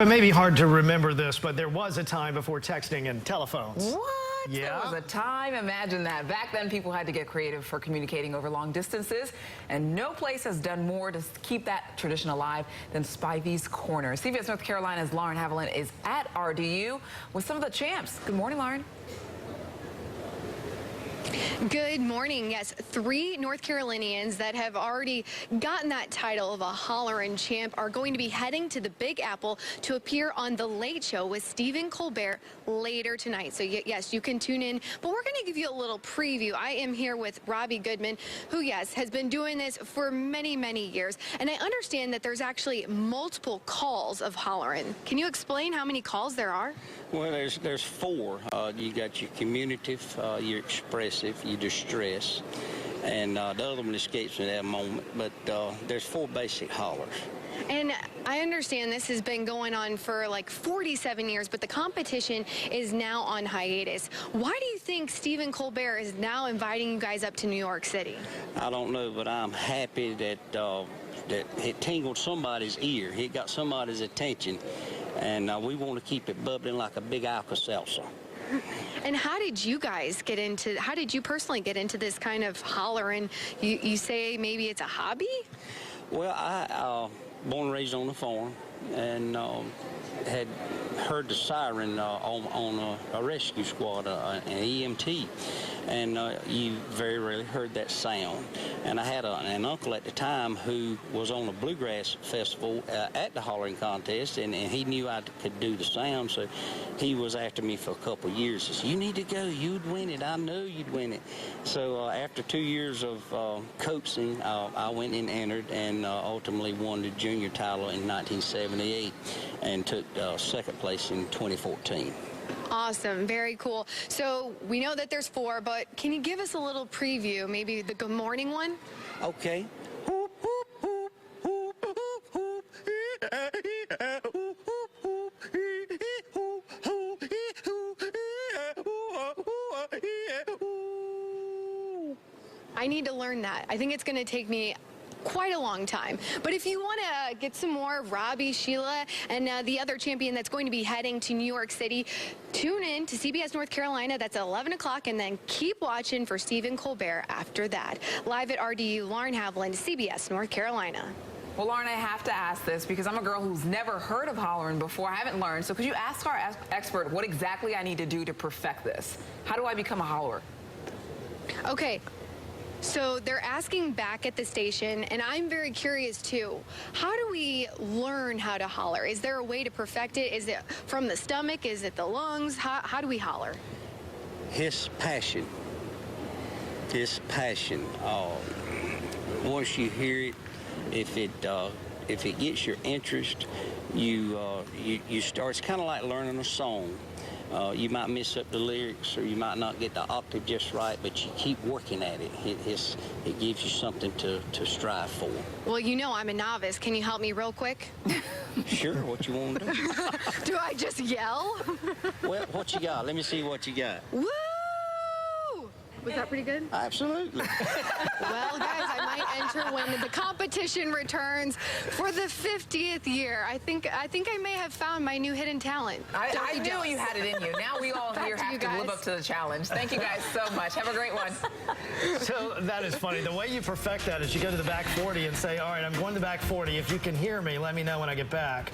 It may be hard to remember this, but there was a time before texting and telephones. What? Yeah. There was a time, imagine that. Back then, people had to get creative for communicating over long distances, and no place has done more to keep that tradition alive than Spivey's Corner. CBS North Carolina's Lauren Haviland is at RDU with some of the champs. Good morning, Lauren. Good morning. Yes, 3 North Carolinians that have already gotten that title of a Hollerin champ are going to be heading to the Big Apple to appear on The Late Show with Stephen Colbert later tonight. So yes, you can tune in, but we're going to give you a little preview. I am here with Robbie Goodman, who, yes, has been doing this for many, many years. And I understand that there's actually multiple calls of Hollerin. Can you explain how many calls there are? Well, there's 4. You got your communicative, your expressive, your distress, and the other one escapes me at that moment. But there's 4 basic hollers. And I understand this has been going on for like 47 years, but the competition is now on hiatus. Why do you think Stephen Colbert is now inviting you guys up to New York City? I don't know, but I'm happy that that it tingled somebody's ear. It got somebody's attention, and we want to keep it bubbling like a big Alka-Seltzer. And how did you personally get into this kind of hollering? You say maybe it's a hobby? Well, I born and raised on the farm, and had heard the siren on a rescue squad, an EMT, and you very rarely heard that sound. And I had an uncle at the time who was on a bluegrass festival at the hollering contest, and he knew I could do the sound, so he was after me for a couple of years. He said, "You need to go, you'd win it, I know you'd win it." So after 2 years of coaxing, I went and entered, and ultimately won the junior title in 1978, and took second place in 2014. Awesome, very cool. So we know that there's 4, but can you give us a little preview, maybe the good morning one? Okay. Hoop, hoop, hoop, hoop, hoop, hoop, hoop, hoop, hoop. I need to learn that. I think it's going to take me quite a long time. But if you want to get some more of Robbie, Sheila, and the other champion that's going to be heading to New York City, tune in to CBS North Carolina. That's at 11 o'clock, and then keep watching for Stephen Colbert after that. Live at RDU, Lauren Haviland, CBS North Carolina. Well, Lauren, I have to ask this because I'm a girl who's never heard of hollering before. I haven't learned. So could you ask our expert what exactly I need to do to perfect this? How do I become a hollerer? Okay. So they're asking back at the station, and I'm very curious too. How do we learn how to holler? Is there a way to perfect it? Is it from the stomach? Is it the lungs? How do we holler? His passion. His passion. Once you hear it, if it gets your interest, you start. It's kind of like learning a song. You might mess up the lyrics, or you might not get the octave just right, but you keep working at it. It gives you something to strive for. Well, you know I'm a novice. Can you help me real quick? Sure, what you want to do? Do I just yell? Well, what you got? Let me see what you got. Woo! Was that pretty good? Absolutely. Well, guys, I might enter when the competition returns for the 50th year. I think I may have found my new hidden talent. I knew you had it in you. Now we all here have to live up to the challenge. Thank you guys so much. Have a great one. So that is funny. The way you perfect that is you go to the back 40 and say, all right, I'm going to the back 40. If you can hear me, let me know when I get back.